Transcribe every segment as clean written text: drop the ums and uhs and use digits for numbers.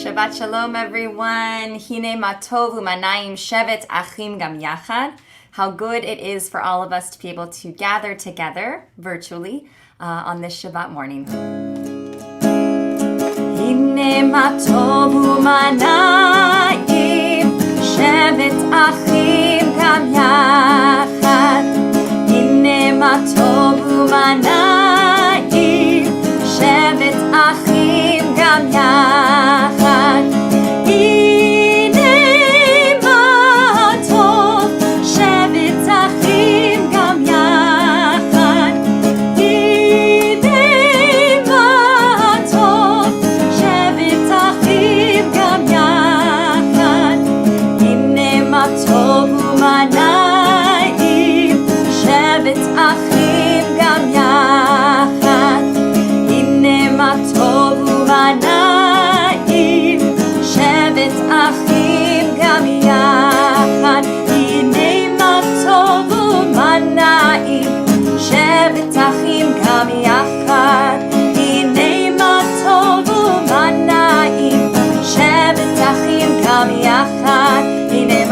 Shabbat Shalom, everyone. Hine matov u'manayim shevet achim gam yachad. How good it is for all of us to be able to gather together virtually on this Shabbat morning. Hine matov u'manayim shevet achim gam yachad. Hine matov u'manayim shevet achim gam yachad.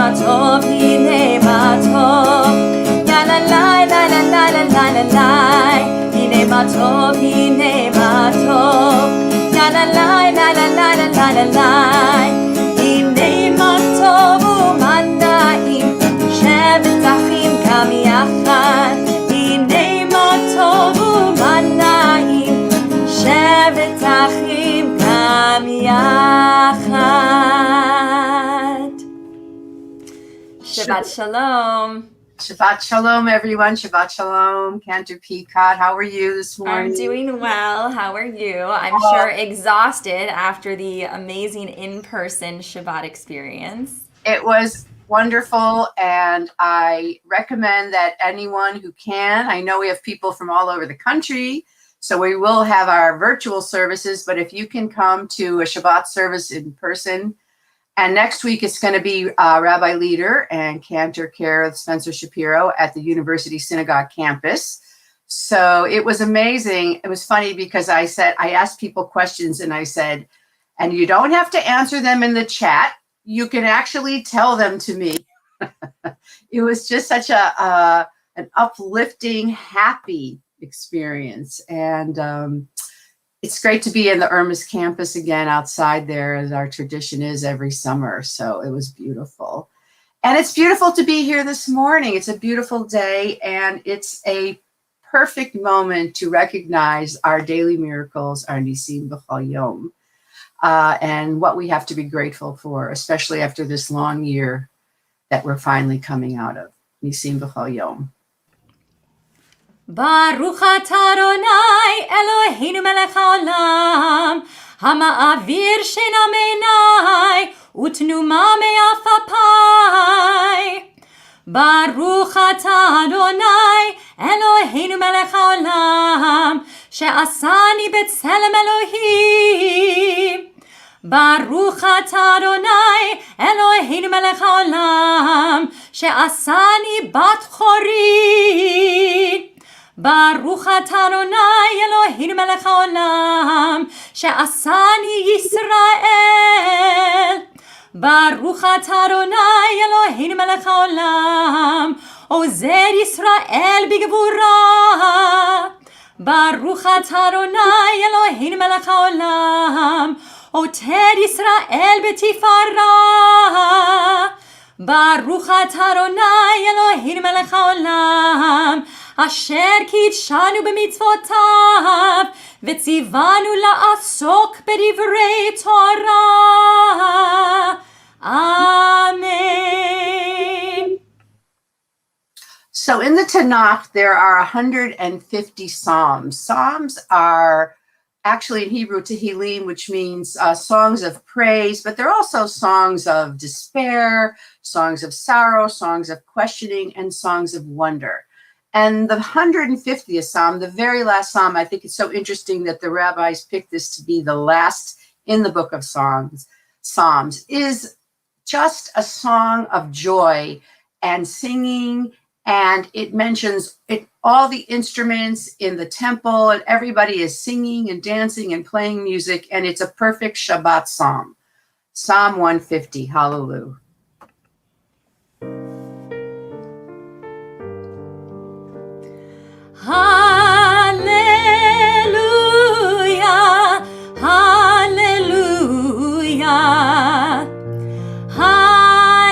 Matov, hine matov, la la la la la la la la la la. Hine matov, hine matov, la la la la la la la la la la. Hine matov u'manayim, shevet achim gam yachad. Hine matov u'manayim, shevet achim gam yachad. Shabbat Shalom. Shabbat Shalom, everyone. Shabbat Shalom. Cantor Peicott, how are you this morning? I'm doing well. How are you? I'm sure exhausted after the amazing in-person Shabbat experience. It was wonderful, and I recommend that anyone who can, I know we have people from all over the country, so we will have our virtual services, but if you can come to a Shabbat service in person. And next week, it's going to be Rabbi Leader and Cantor Care of Spencer Shapiro at the University Synagogue campus. So it was amazing. It was funny because I asked people questions and I said, and you don't have to answer them in the chat. You can actually tell them to me. It was just such an uplifting, happy experience. And it's great to be in the Irma's campus again outside there, as our tradition is every summer. So it was beautiful. And it's beautiful to be here this morning. It's a beautiful day, and it's a perfect moment to recognize our daily miracles, our Nisim B'chol Yom, and what we have to be grateful for, especially after this long year that we're finally coming out of. Nisim B'chol Yom. Baruch atah Adonai Eloheinu melech haolam, hama'avir shena me'enai u'tnuma me'afapai. Baruch atah Adonai Eloheinu melech haolam, she'asani b'tselem Elohim. Baruch atah Adonai Eloheinu melech haolam, she'asani bat chorin. Baruch atah Adonai Eloheinu melech haolam, she'asani Yisrael. Baruch atah Adonai Eloheinu melech haolam, ozer Yisrael b'gevura. Baruch atah Adonai Eloheinu melech haolam, oter Yisrael b'tifara. Baruch atah Adonai Eloheinu melech haolam, asher kidshanu b'mitzvotav, v'tzivanu la'asok b'divrei Torah. Amen. So in the Tanakh, there are 150 Psalms. Psalms are actually in Hebrew Tehillim, which means songs of praise, but they're also songs of despair, songs of sorrow, songs of questioning, and songs of wonder. And the 150th Psalm, the very last Psalm, I think it's so interesting that the rabbis picked this to be the last in the book of Psalms, is just a song of joy and singing, and it mentions all the instruments in the temple, and everybody is singing and dancing and playing music, and it's a perfect Shabbat psalm. Psalm 150. Hallelujah. Hallelujah, hallelujah, hallelujah,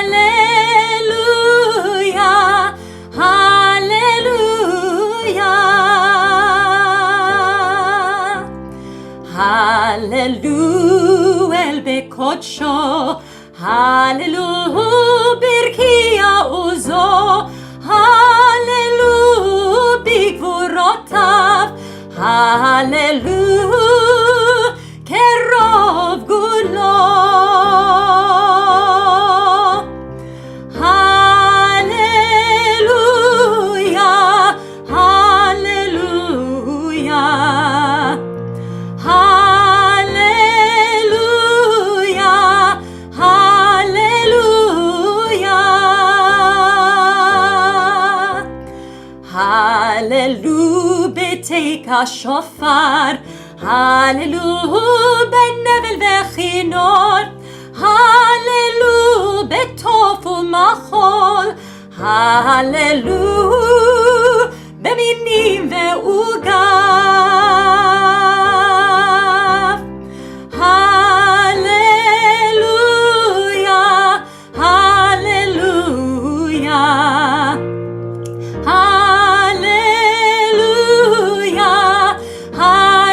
hallelujah. Hallelujah el Peicott, hallelujah birkia uzo, hallelujah bigvurotav, hallelujah kerov gulo. Hallelujah, hallelujah, hallelujah, hallelujah. Hallelujah beteka shofar, hallelujah benevel vechinor, hallelujah betofu machol, hallelujah beminim ve'ugav. Hallelujah, hallelujah, hallelujah, hallelujah.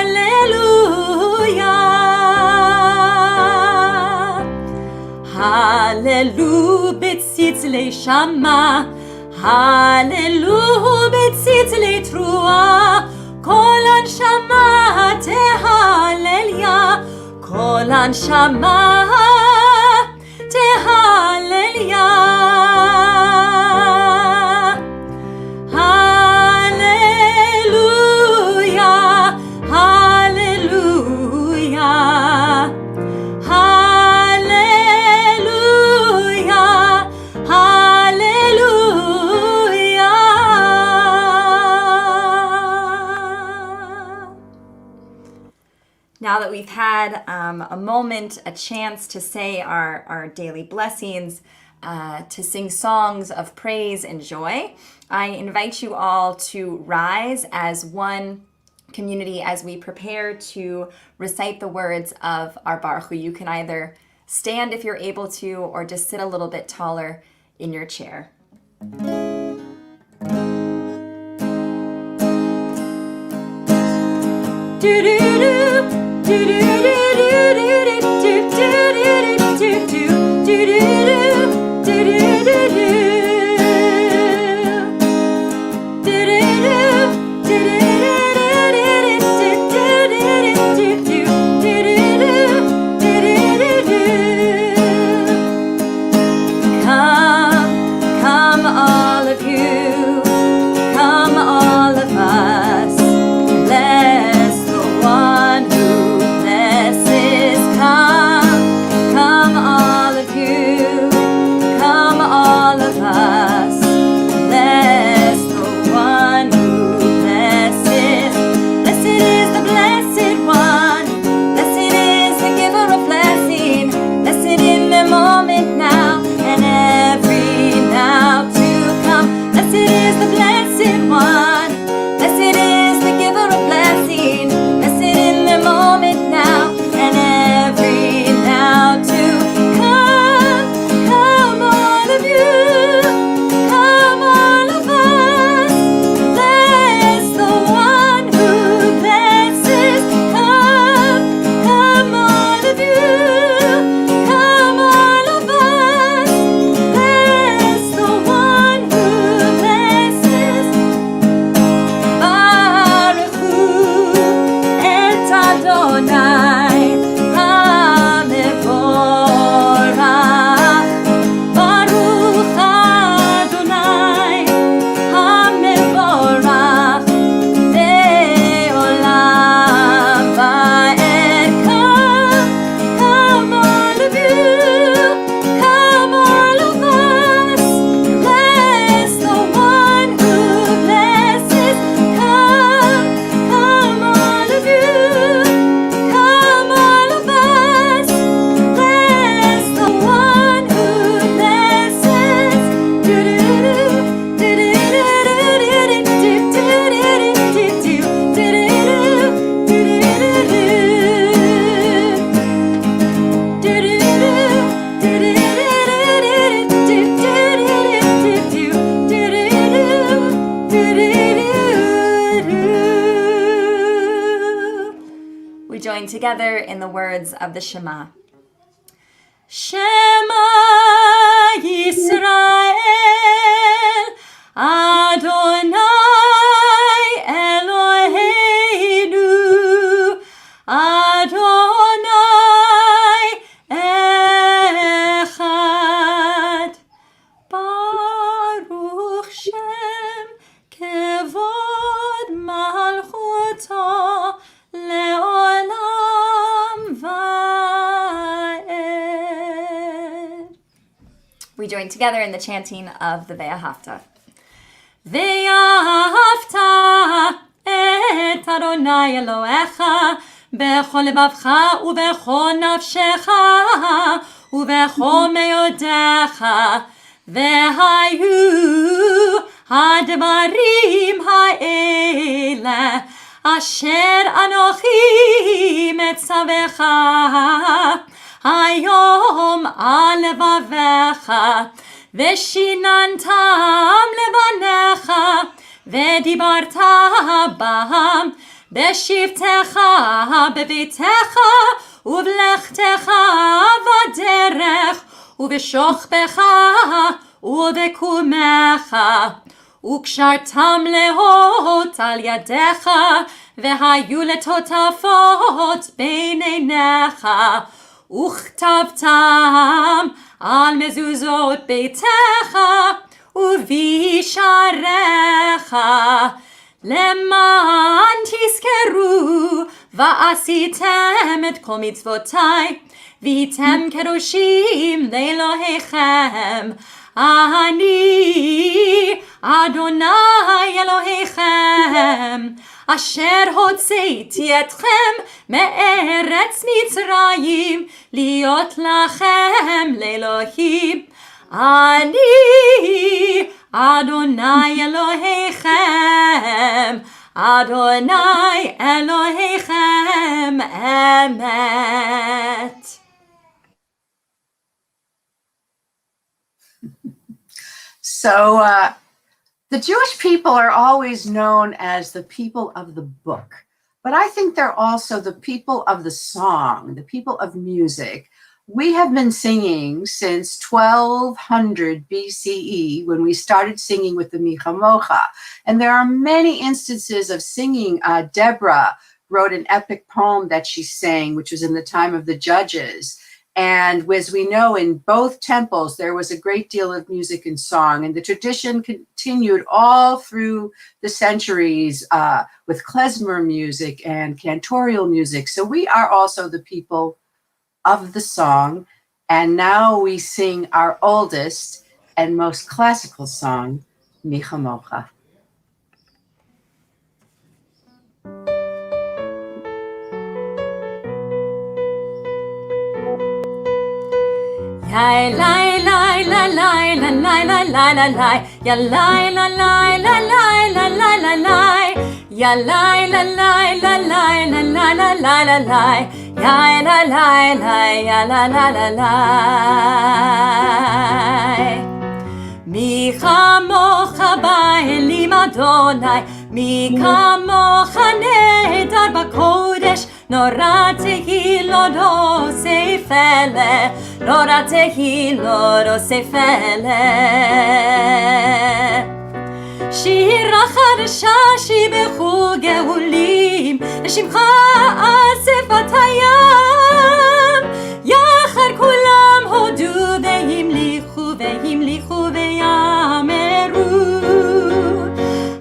Hallelujah betzitzlei shama, hallelujah betzitzlei trua, kol anshama tehallelia, kol anshama tehallelia. Hallelujah, hallelujah, hallelujah, hallelujah. Now that we've had a moment, a chance to say our daily blessings, to sing songs of praise and joy, I invite you all to rise as one community as we prepare to recite the words of our Baruch Hu. You can either stand if you're able to, or just sit a little bit taller in your chair. Come all of you, come all of us, bless the one who blesses. Come all of you, come all of us, bless the one who blesses. Blessed is the blessed one, blessed is the giver of blessing, blessed in the moment now and every now to come. Blessed is the blessed one, blessed is the giver of blessing, blessed in the moment now and every now to come. Come all of you, come all of us, bless the one who blesses. Come all of you, come all of us, bless the one who blesses. Baruch Hu et Adonai HaMevorach, Baruch Adonai HaMevorach le'olam va'ed. Come all of you, come all of us, bless the one who blesses. Come all of you, come We join together in the words of the Shema. Shema Yisrael, Adonai Eloheinu, Adonai Echad. Baruch Shem Kevod Malchuto Leolam Va'ed. We join together in the chanting of the Ve'ahavta. Ve'ahavta et Adonai Elohecha bechol lebavcha ubechol nafshecha ubechol meodecha vehayu hadvarim ha'ele asher anochi metzavecha hayom al levavecha ושיננתם לבניך ודיברת בם בשבתך בביתך ובלכתך בדרך ובשוכבך ובקומך וקשרתם להות על ידיך והיו לטוטפות בין עיניך וכתבתם על מזוזות ביתך ובישעריך למען תזכרו ועשיתם את כל מצוותיי והייתם קדושים לאלוהיכם אני אדוני אלוהיכם אשר הוצאתי אתכם מארץ מצרים להיות לכם לאלוהים אני אדוני אלוהיכם אדוני אלוהיכם אמת. So the Jewish people are always known as the people of the book, but I think they're also the people of the song, the people of music. We have been singing since 1200 BCE when we started singing with the Michamocha, and there are many instances of singing. Deborah wrote an epic poem that she sang, which was in the time of the judges. And as we know, in both temples, there was a great deal of music and song. And the tradition continued all through the centuries with klezmer music and cantorial music. So we are also the people of the song. And now we sing our oldest and most classical song, Michamocha. Lai lai lai lai lai lai lai lai lai lai lai ya lai lai lai lai lai lai lai lai lai ya lai lai lai lai lai lai lai lai lai lai lai ya lai lai lai ya lai lai lai lai Mi kamocha ba'elim Adonai Mi kamocha nehedar b'kodesh Nora tehilot osefele Nora tehilot osefele שירה חדשה שיבחו גאולים לשמך אספת הים יחד כולם הודו והמליכו ויאמרו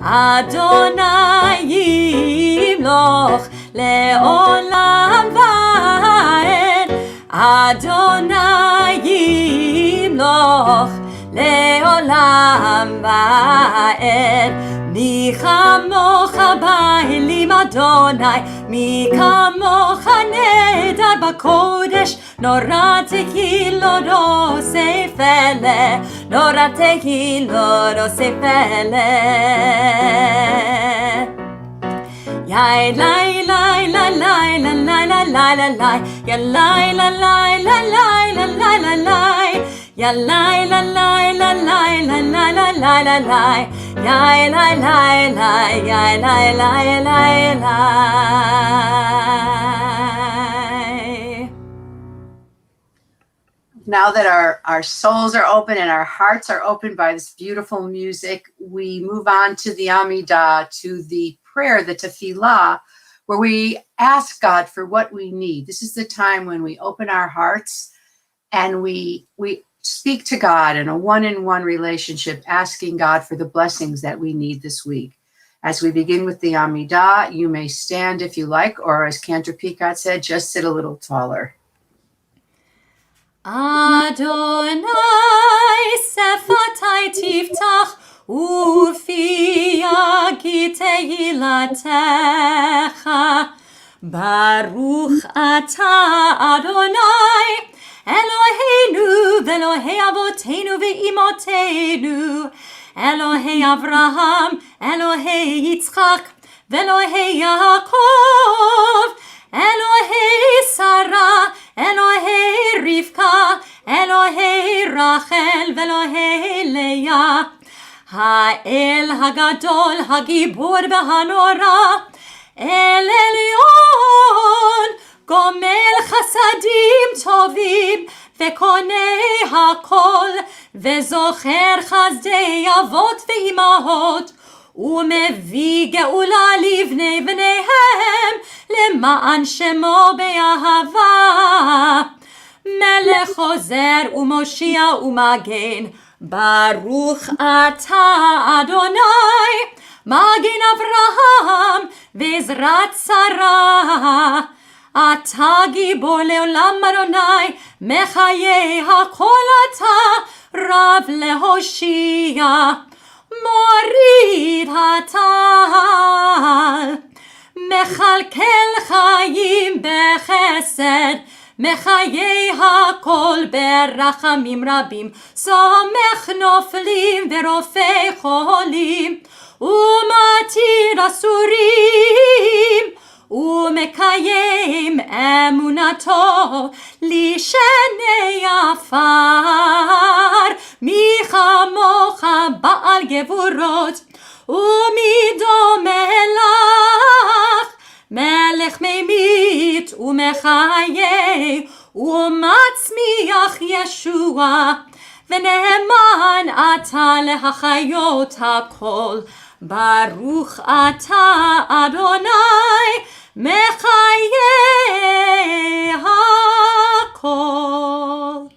אדוני ימלוך לעולם ועד אדוני ימלוך לעולם ועד מי כמוך באלים אדוני מי כמוך נהדר בקודש נורא תהילות עושה פלא נורא תהילות עושה פלא Yai lai lai lai lai lai lai lai lai lai lai ya lai lai lai lai lai lai lai lai lai ya lai lai lai lai lai lai lai lai lai lai lai yai lai lai lai yai lai lai lai lai now that our souls are open and our hearts are opened by this beautiful music, we move on to the Amidah, to the prayer, the tefillah, where we ask God for what we need. This is the time when we open our hearts and we speak to God in a one-on-one relationship, asking God for the blessings that we need this week. As we begin with the Amidah, you may stand if you like, or as Cantor Peicott said, just sit a little taller. Adonai sefatai tiftach ufi yagi tehilatecha Baruch ata Adonai Eloheinu ve'Elohei avoteinu ve'imotenu Elohei Avraham Elohei Yitzchak ve'Elohei Yaakov Elohei Sarah Elohei Rivka Elohei Rachel ve'Elohei Leah Ha'el Hagadol Hagibur v'Hanora El Elyon Gomel Chasadim Tovim Ve'Konei Hakol Ve'Zocher Chazdei Avot ve'Imahot U'Mevi Geula Livnei Bneihem Le'ma'an Shemo Be'ahava Melech Chozer U'Moshia U'Magen Baruch Ata Adonai Magen Avraham Ve'Ezrat Sarah Ata Gibor Le'olam Adonai Mechaye HaKol Ata Rav Lehoshia Morid Hatal Mechalkel Chayim Bechesed Mechaye HaKol Berachamim Rabim Somech Noflim Verofei Cholim Umatir Asurim Umekayim Emunato Lishenei Afar Michamocha Baal Gevurot Umidomelach Melech Meimit Umechaye Umatzmiach Yeshua V'ne'eman ata lehachayot hakol Baruch ata Adonai mechaye hakol.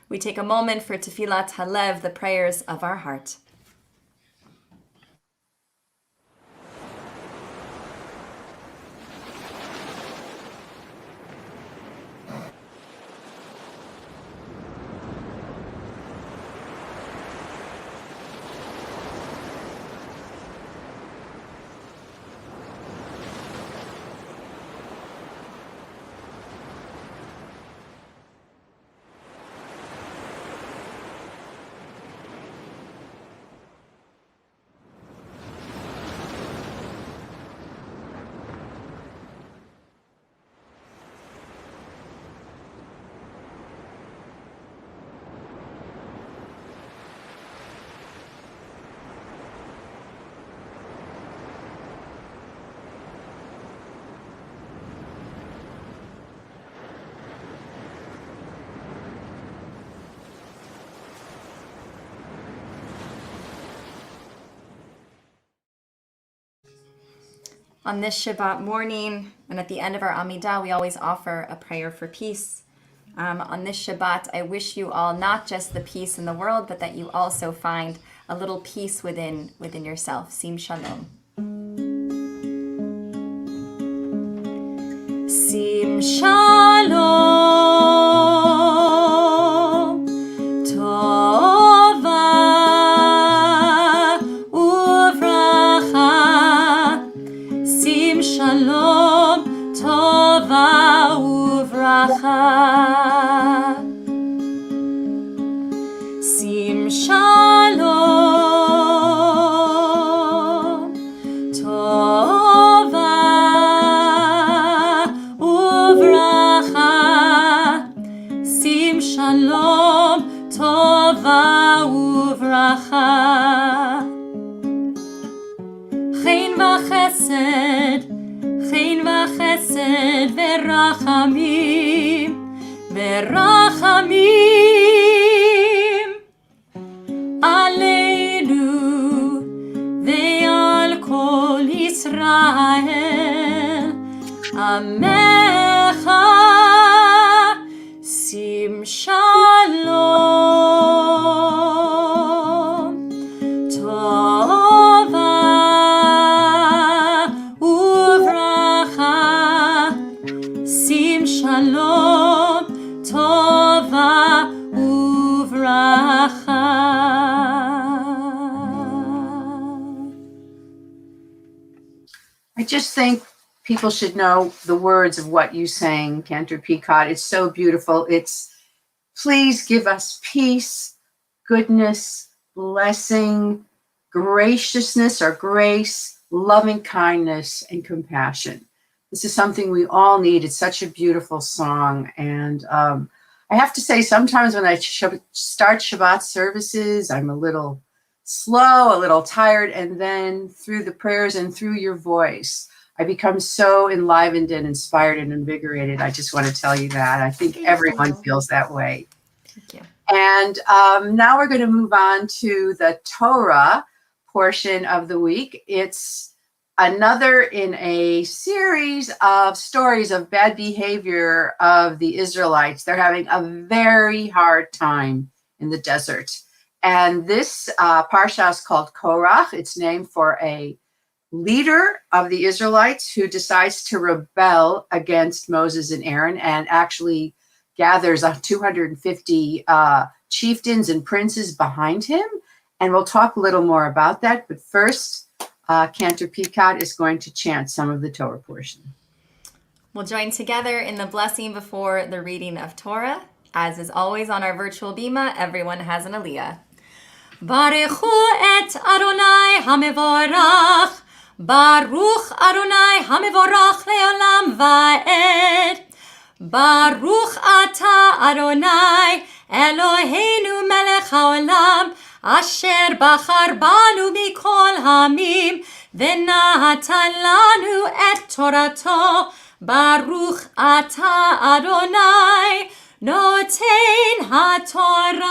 We take a moment for Tefillat Halev, the prayers of our heart. On this Shabbat morning, and at the end of our Amidah, we always offer a prayer for peace. On this Shabbat, I wish you all not just the peace in the world, but that you also find a little peace within yourself. Sim Shalom. Sim Shalom. Tova uvracha. Sim Shalom. Tova uvracha. Sim Shalom. Tova uvracha. Sim Shalom. Tova uvracha. Chen v'chesed. Chen v'chesed. Verachamim. Verachamim. Amecha sim shalom tova uvracha sim shalom tova uvracha. I just think people should know the words of what you sang, Cantor Peicott. It's so beautiful. It's, please give us peace, goodness, blessing, graciousness or grace, loving kindness, and compassion. This is something we all need. It's such a beautiful song. And I have to say, sometimes when I start Shabbat services, I'm a little slow, a little tired, and then through the prayers and through your voice, I become so enlivened and inspired and invigorated. I just want to tell you that. I think everyone feels that way. Thank you. And now we're going to move on to the Torah portion of the week. It's another in a series of stories of bad behavior of the Israelites. They're having a very hard time in the desert. And this parsha is called Korach. It's named for a leader of the Israelites who decides to rebel against Moses and Aaron and actually gathers 250 chieftains and princes behind him. And we'll talk a little more about that. But first, Cantor Peicott is going to chant some of the Torah portion. We'll join together in the blessing before the reading of Torah. As is always on our virtual bima, everyone has an aliyah. Barechu et Adonai hamevorach, Baruch Adonai hamevorach leolam va'ed. Baruch ata Adonai Eloheinu melech haolam, asher bachar banu mikol hamim, v'natan lanu et torato. Baruch ata Adonai noten haTorah.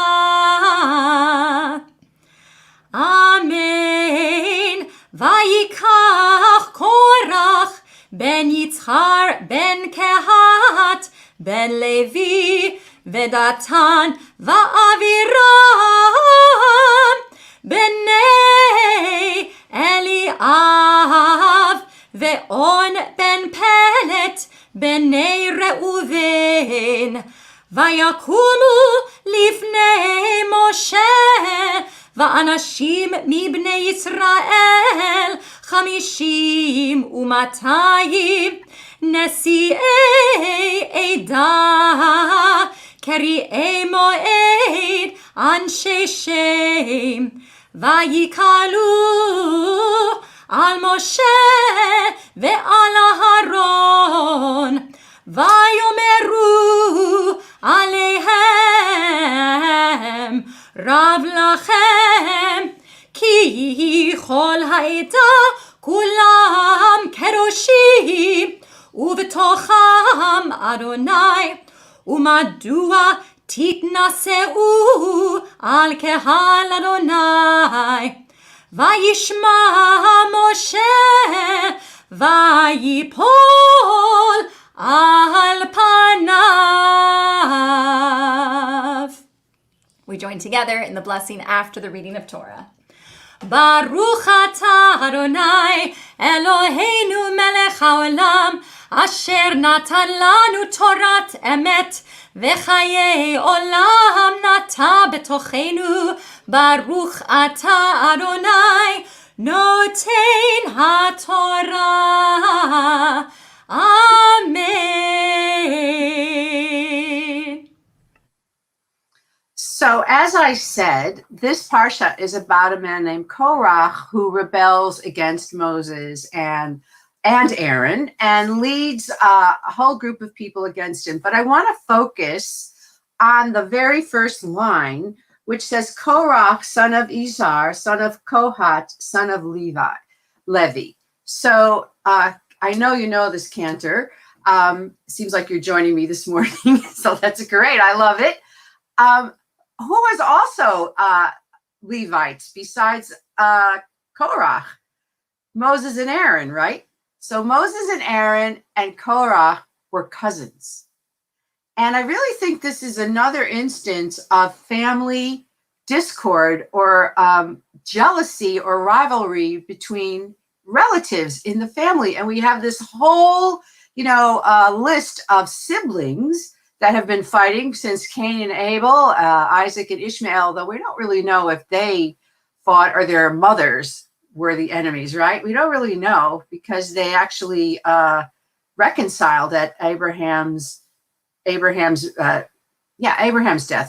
Amen. Vayikach Korach ben Yitzchar ben Kehat ben Levi Vedatan va'Aviram b'nei Eliav ve'on ben Pelet b'nei Reuven vayakumu lifnei Moshe va'anashim mibnei Yisrael 50 ו200 נשיאי עדה קריאי מועד אנשי שם ויקהלו על משה ועל אהרון ויאמרו עליהם רב לכם כי כל העדה כולם קדושים ובתוכם אדוני ומדוע תתנשאו על קהל אדוני וישמע משה ויפול על פניו. We join together in the blessing after the reading of Torah. Baruch atah Adonai Eloheinu melech haolam asher natan lanu torat emet v'chayei olam nata betochenu. Baruch atah Adonai noten haTorah. Amen. So as I said, this parsha is about a man named Korach who rebels against Moses and Aaron and leads a whole group of people against him. But I want to focus on the very first line, which says Korach, son of Izhar, son of Kohat, son of Levi. So I know you know this, Cantor. Seems like you're joining me this morning, so that's great. I love it. Who was also Levites besides Korach? Moses and Aaron, right? So Moses and Aaron and Korah were cousins. And I really think this is another instance of family discord or jealousy or rivalry between relatives in the family. And we have this whole, list of siblings that have been fighting since Cain and Abel, Isaac and Ishmael, though we don't really know if they fought or their mothers were the enemies, right? We don't really know because they actually reconciled at Abraham's death,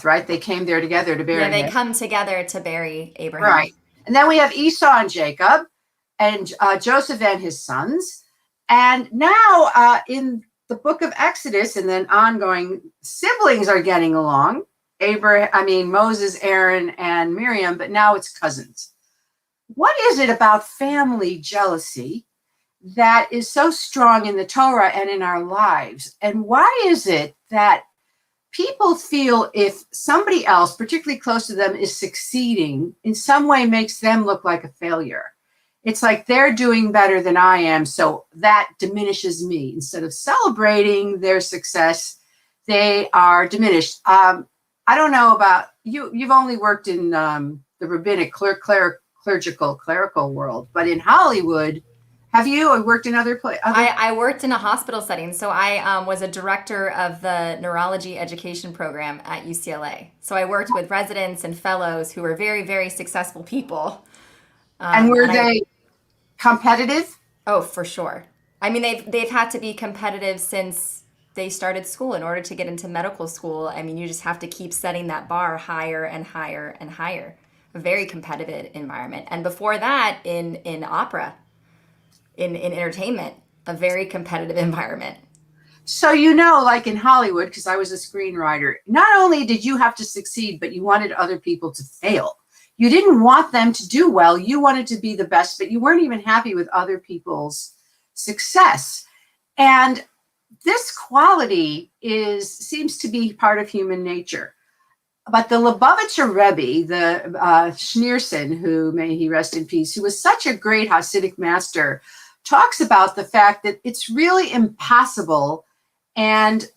right? They came there together to bury him. Yeah, they come together to bury Abraham. Right. And then we have Esau and Jacob and Joseph and his sons. And now in the book of Exodus and then ongoing, siblings are getting along. Moses, Aaron, and Miriam, but now it's cousins. What is it about family jealousy that is so strong in the Torah and in our lives? And why is it that people feel if somebody else, particularly close to them, is succeeding, in some way makes them look like a failure? It's like they're doing better than I am, so that diminishes me. Instead of celebrating their success, they are diminished. I don't know about you. You've only worked in the rabbinic, clerical world, but in Hollywood, have you worked in other places? I worked in a hospital setting. So I was a director of the neurology education program at UCLA. So I worked with residents and fellows who were very, very successful people. And were they competitive? Oh, for sure. I mean, they've had to be competitive since they started school in order to get into medical school. I mean, you just have to keep setting that bar higher and higher and higher. A very competitive environment. And before that, in opera, in entertainment, a very competitive environment. So, like in Hollywood, because I was a screenwriter, not only did you have to succeed, but you wanted other people to fail. You didn't want them to do well. You wanted to be the best, but you weren't even happy with other people's success. And this quality seems to be part of human nature. But the Lubavitcher Rebbe, the Schneerson, who may he rest in peace, who was such a great Hasidic master, talks about the fact that it's really impossible and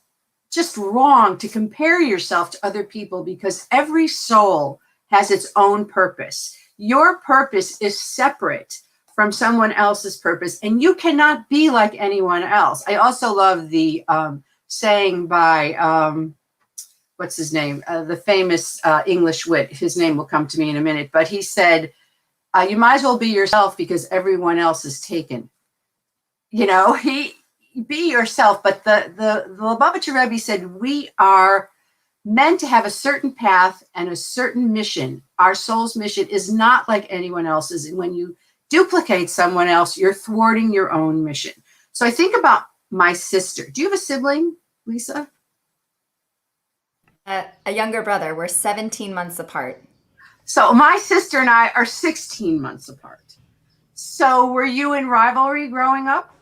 just wrong to compare yourself to other people because every soul has its own purpose. Your purpose is separate from someone else's purpose, and you cannot be like anyone else. I also love the saying by, what's his name? The famous English wit. His name will come to me in a minute, but he said, you might as well be yourself because everyone else is taken. Be yourself. But the Lubavitcher Rebbe said, we are meant to have a certain path and a certain mission. Our soul's mission is not like anyone else's. And when you duplicate someone else, you're thwarting your own mission. So I think about my sister. Do you have a sibling, Lisa? A younger brother. We're 17 months apart. So my sister and I are 16 months apart. So were you in rivalry growing up?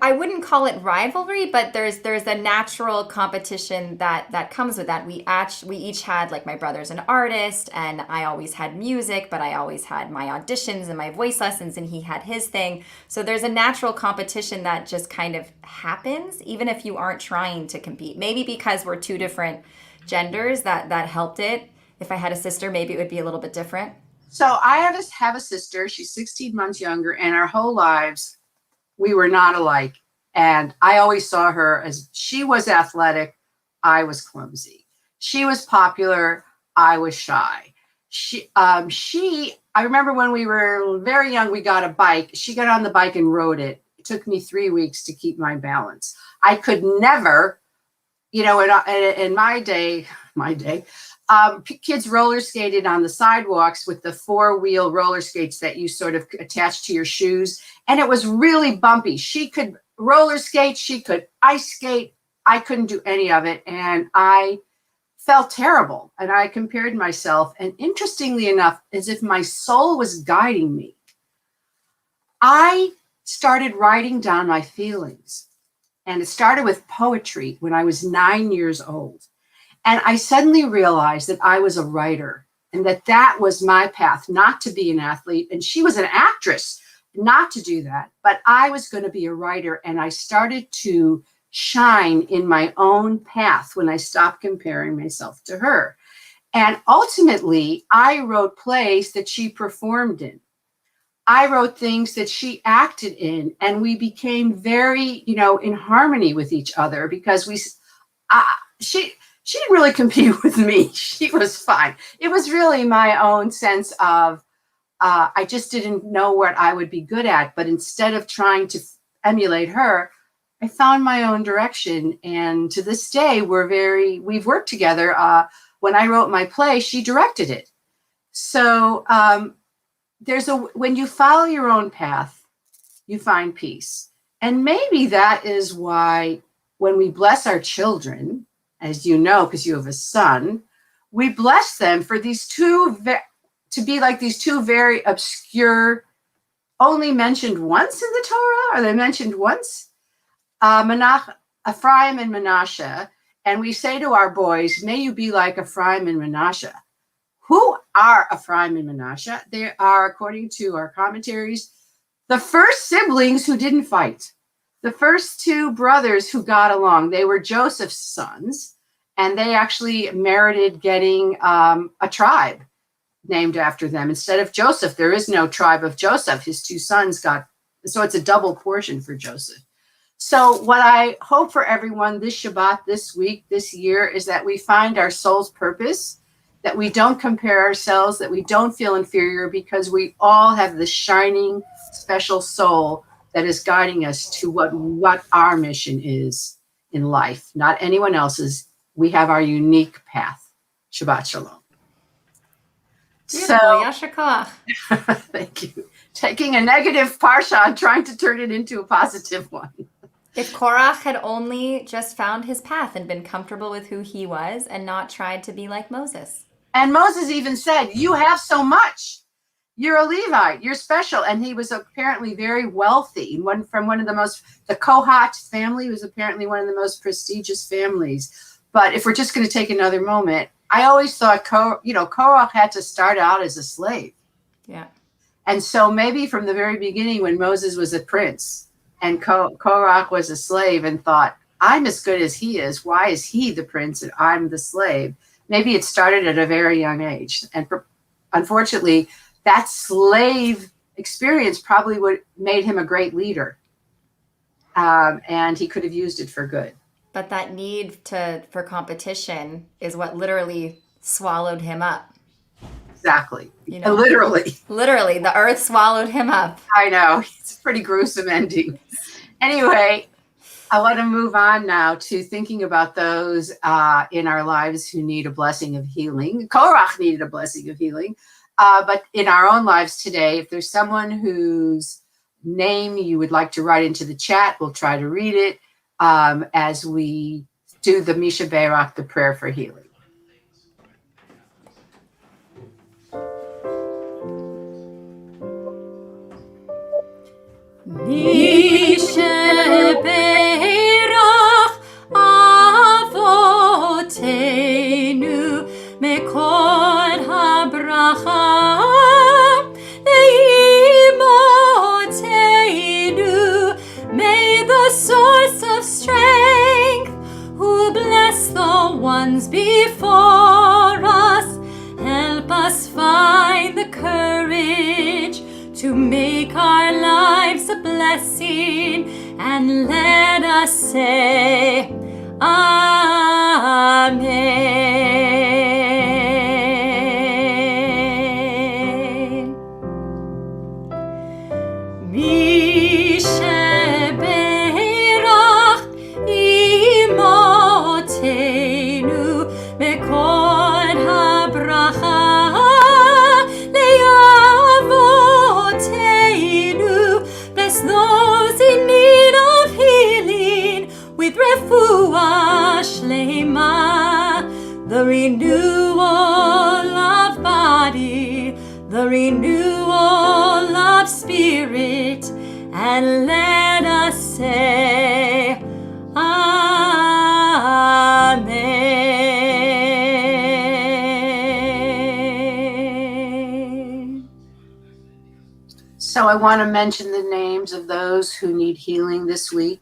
I wouldn't call it rivalry, but there's a natural competition that comes with that. We each had, like, my brother's an artist, and I always had music, but I always had my auditions and my voice lessons, and he had his thing. So there's a natural competition that just kind of happens, even if you aren't trying to compete. Maybe because we're two different genders that helped it. If I had a sister, maybe it would be a little bit different. So I have a sister. She's 16 months younger, and our whole lives we were not alike. And I always saw her as she was athletic, I was clumsy. She was popular, I was shy. I remember when we were very young, we got a bike. She got on the bike and rode it. It took me 3 weeks to keep my balance. I could never, in my day, kids roller skated on the sidewalks with the 4-wheel roller skates that you sort of attach to your shoes. And it was really bumpy. She could roller skate. She could ice skate. I couldn't do any of it. And I felt terrible. And I compared myself. And interestingly enough, as if my soul was guiding me, I started writing down my feelings. And it started with poetry when I was 9 years old. And I suddenly realized that I was a writer and that was my path, not to be an athlete. And she was an actress. not to do that, but I was going to be a writer, and I started to shine in my own path when I stopped comparing myself to her. And ultimately, I wrote plays that she performed in. I wrote things that she acted in, and we became very, in harmony with each other because she didn't really compete with me. She was fine. It was really my own sense of, I just didn't know what I would be good at. But instead of trying to emulate her, I found my own direction. And to this day, we've worked together. When I wrote my play, she directed it. So when you follow your own path, you find peace. And maybe that is why when we bless our children, as you know, because you have a son, we bless them for these two to be like these two very obscure, only mentioned once in the Torah. Are they mentioned once? Ephraim and Manasseh. And we say to our boys, may you be like Ephraim and Manasseh. Who are Ephraim and Manasseh? They are, according to our commentaries, the first siblings who didn't fight. The first two brothers who got along. They were Joseph's sons, and they actually merited getting a tribe named after them. Instead of Joseph, there is no tribe of Joseph. His two sons so it's a double portion for Joseph. So what I hope for everyone this Shabbat, this week, this year, is that we find our soul's purpose, that we don't compare ourselves, that we don't feel inferior, because we all have this shining, special soul that is guiding us to what our mission is in life, not anyone else's. We have our unique path. Shabbat Shalom. Beautiful. Yasher koach. Thank you. Taking a negative parsha and trying to turn it into a positive one. If Korach had only just found his path and been comfortable with who he was and not tried to be like Moses. And Moses even said, you have so much. You're a Levite. You're special. And he was apparently very wealthy. The Kohat family was apparently one of the most prestigious families. But if we're just going to take another moment, I always thought, Korach had to start out as a slave. Yeah. And so maybe from the very beginning when Moses was a prince and Korach was a slave and thought, I'm as good as he is. Why is he the prince and I'm the slave? Maybe it started at a very young age. And unfortunately, that slave experience probably made him a great leader. And he could have used it for good. But that need for competition is what literally swallowed him up. Exactly. Literally. Literally, the earth swallowed him up. I know. It's a pretty gruesome ending. Anyway, I want to move on now to thinking about those in our lives who need a blessing of healing. Korach needed a blessing of healing. But in our own lives today, if there's someone whose name you would like to write into the chat, we'll try to read it as we do the Misha Berach, the prayer for healing. Misha Berach Avotenu Mekol HaBracha Leimotenu. May the source of strength, who bless the ones before us, help us find the courage to make our lives a blessing, and let us say Amen. Misha Berach Imotenu Mekol HaBracha those in need of healing with refuah shlema, the renewal of body, the renewal of spirit, and let us say Amen. So I want to mention the names of those who need healing this week.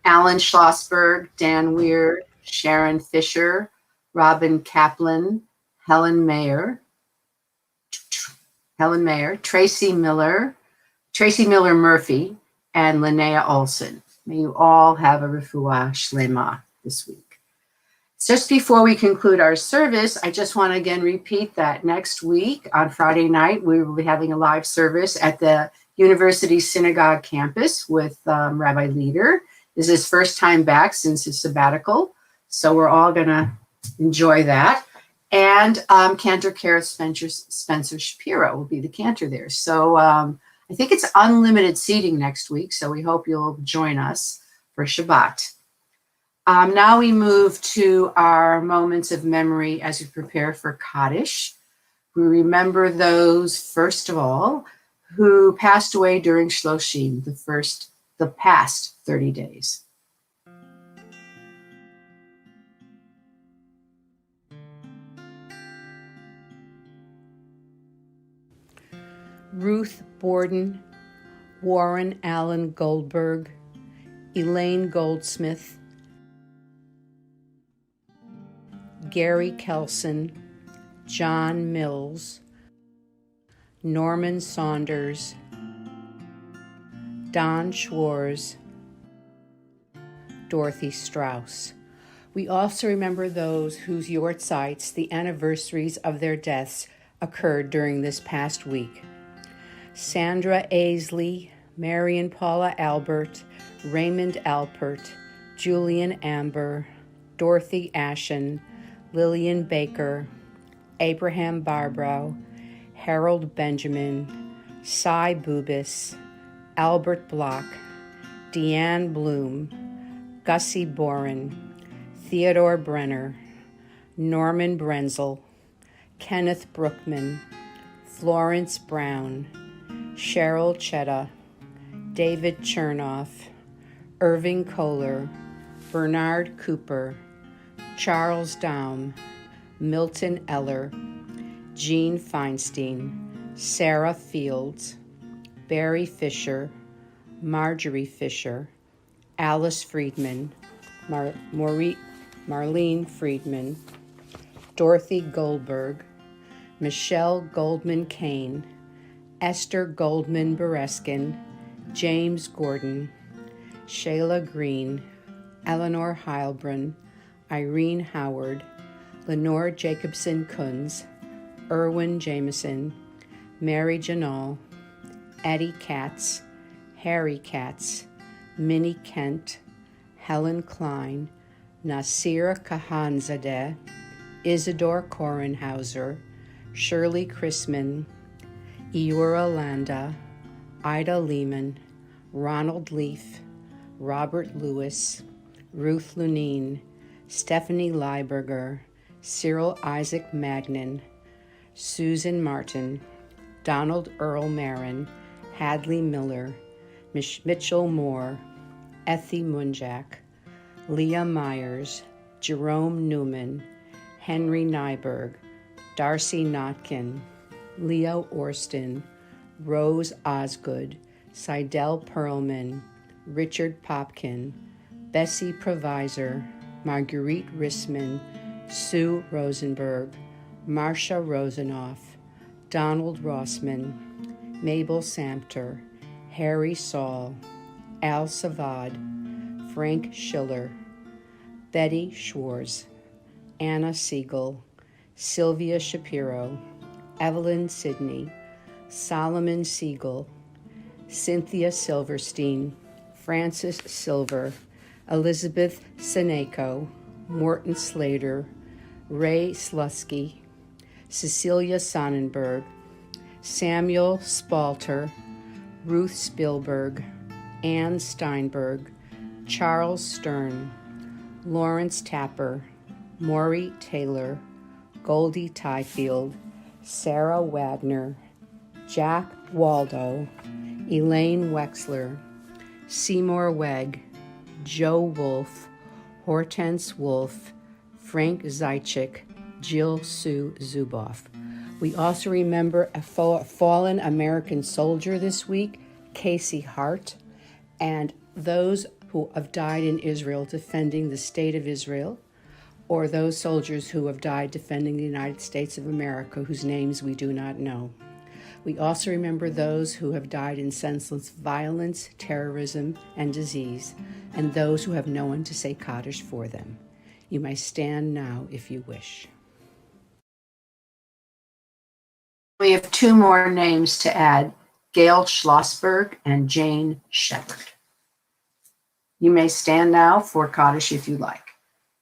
Alan Schlossberg, Dan Weir, Sharon Fisher, Robin Kaplan, Helen Mayer, Tracy Miller Murphy, and Linnea Olson. May you all have a refuah shlema this week. Just before we conclude our service, I just want to again repeat that next week on Friday night, we will be having a live service at the University Synagogue campus with Rabbi Leader. This is his first time back since his sabbatical, so we're all going to enjoy that. And Cantor Spencer Shapiro will be the cantor there. So I think it's unlimited seating next week, so we hope you'll join us for Shabbat. Now we move to our moments of memory as we prepare for Kaddish. We remember those, first of all, who passed away during Shloshim, the past 30 days. Ruth Borden, Warren Allen Goldberg, Elaine Goldsmith, Gary Kelson, John Mills, Norman Saunders, Don Schwartz, Dorothy Strauss. We also remember those whose yortzites, the anniversaries of their deaths, occurred during this past week. Sandra Aisley, Marion Paula Albert, Raymond Alpert, Julian Amber, Dorothy Ashen, Lillian Baker, Abraham Barbrow, Harold Benjamin, Cy Bubis, Albert Block, Deanne Bloom, Gussie Boren, Theodore Brenner, Norman Brenzel, Kenneth Brookman, Florence Brown, Cheryl Chetta, David Chernoff, Irving Kohler, Bernard Cooper, Charles Daum, Milton Eller, Jean Feinstein, Sarah Fields, Barry Fisher, Marjorie Fisher, Alice Friedman, Marlene Friedman, Dorothy Goldberg, Michelle Goldman Kane, Esther Goldman Bereskin, James Gordon, Shayla Green, Eleanor Heilbrunn, Irene Howard, Lenore Jacobson Kunz, Erwin Jameson, Mary Janal, Eddie Katz, Harry Katz, Minnie Kent, Helen Klein, Nasir Kahanzadeh, Isidore Korenhauser, Shirley Chrisman, Eura Landa, Ida Lehman, Ronald Leaf, Robert Lewis, Ruth Lunine, Stephanie Lieberger, Cyril Isaac Magnin, Susan Martin, Donald Earl Marin, Hadley Miller, Mitchell Moore, Ethy Munjak, Leah Myers, Jerome Newman, Henry Nyberg, Darcy Notkin, Leo Orston, Rose Osgood, Seidel Perlman, Richard Popkin, Bessie Provisor, Marguerite Rissman, Sue Rosenberg, Marcia Rosenoff, Donald Rossman, Mabel Samter, Harry Saul, Al Savad, Frank Schiller, Betty Schwartz, Anna Siegel, Sylvia Shapiro, Evelyn Sidney, Solomon Siegel, Cynthia Silverstein, Francis Silver, Elizabeth Seneko, Morton Slater, Ray Slusky, Cecilia Sonnenberg, Samuel Spalter, Ruth Spielberg, Ann Steinberg, Charles Stern, Lawrence Tapper, Maury Taylor, Goldie Tyfield, Sarah Wagner, Jack Waldo, Elaine Wexler, Seymour Wegg, Joe Wolfe, Hortense Wolfe, Frank Zaitchik, Jill Sue Zuboff. We also remember a fallen American soldier this week, Casey Hart, and those who have died in Israel defending the state of Israel, or those soldiers who have died defending the United States of America, whose names we do not know. We also remember those who have died in senseless violence, terrorism, and disease, and those who have no one to say Kaddish for them. You may stand now if you wish. We have two more names to add, Gail Schlossberg and Jane Shepherd. You may stand now for Kaddish if you like.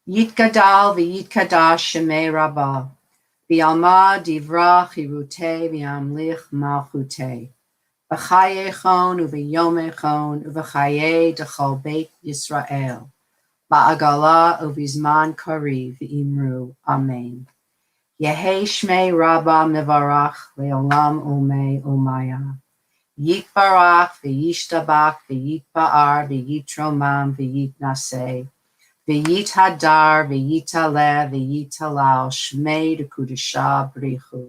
Yitgadal v'yitkadash shemei Rabba, v'yalma divra chirutei v'yamlich malchutei, v'chayechon uv'yomechon uv'chaye dechol beit Yisrael, ba'agala uv'zman kariv v'imru. Amen. Yehi shmei Rabba mevarach le'olam umei umaya. Yitbarach v'yishtabach v'yitba'ar v'yitromam v'yitnaseh. V'yithadar v'yitaleh v'yitalal shmei dekudesha brichu.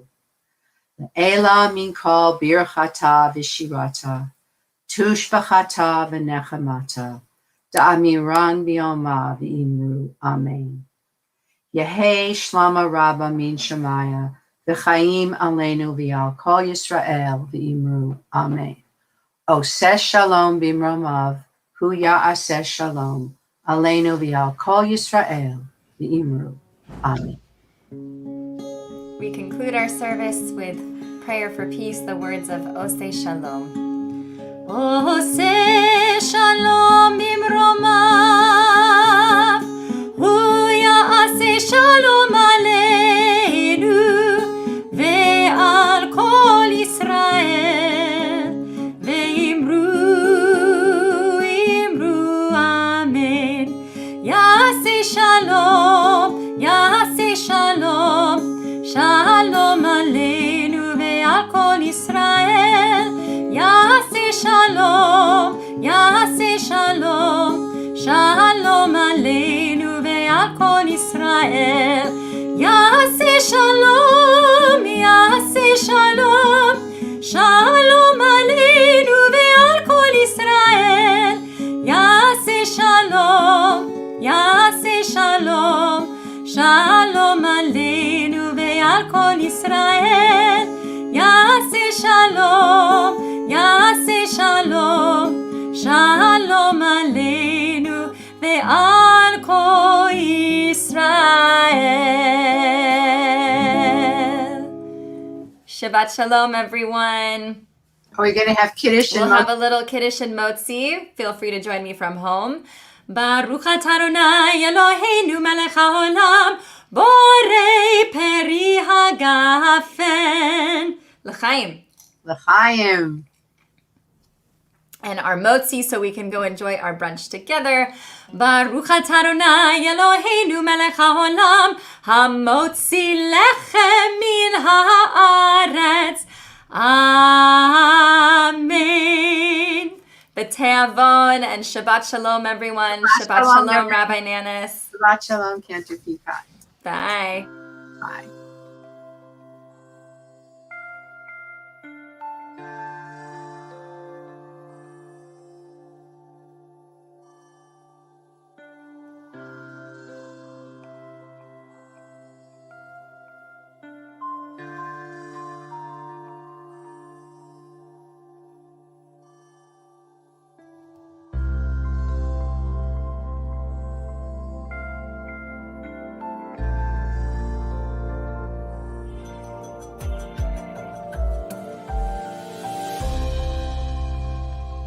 Le'ela min kol birchata v'shirata. Tushbachata v'nechamata. Da'amiran b'yoma v'imru. Amen. Yehi shlama Rabba min Shemaya, v'chaim aleinu v'yal kol Yisrael v'imru. Amen. Oseh shalom b'imromav, hu ya'aseh shalom, aleinu v'yal kol Yisrael v'imru. Amen. We conclude our service with prayer for peace, the words of Oseh Shalom. Oseh Shalom b'imromav, hu ya'aseh shalom aleinu ve'al kol Yisrael ve'imru, imru, amen. Ya'aseh shalom, ya'aseh shalom, shalom aleinu ve'al kol Yisrael. Ya'aseh shalom, ya'aseh shalom, shalom aleinu ve'al kol Yisrael. Ya'aseh shalom, ya'aseh shalom, shalom aleinu ve'al kol Yisrael. Ya'aseh shalom, ya'aseh shalom, shalom aleinu ve'al kol Yisrael. Ya'aseh shalom, ya'aseh shalom, shalom aleinu ve'al kol Yisrael. Shabbat shalom, everyone. Are we going to have Kiddush and We'll have a little Kiddush and Motzi. Feel free to join me from home. Baruch atah Adonai Eloheinu melech haolam, borei peri hagafen. L'chaim. L'chaim? And our motzi, so we can go enjoy our brunch together. Baruch atah Adonai Eloheinu melech haolam, hamotzi lechem min haaretz. Amen. B'te'avon and Shabbat shalom, everyone. Shabbat shalom, Rabbi Nanus. Shabbat shalom, Cantor Peicott. Bye. Bye.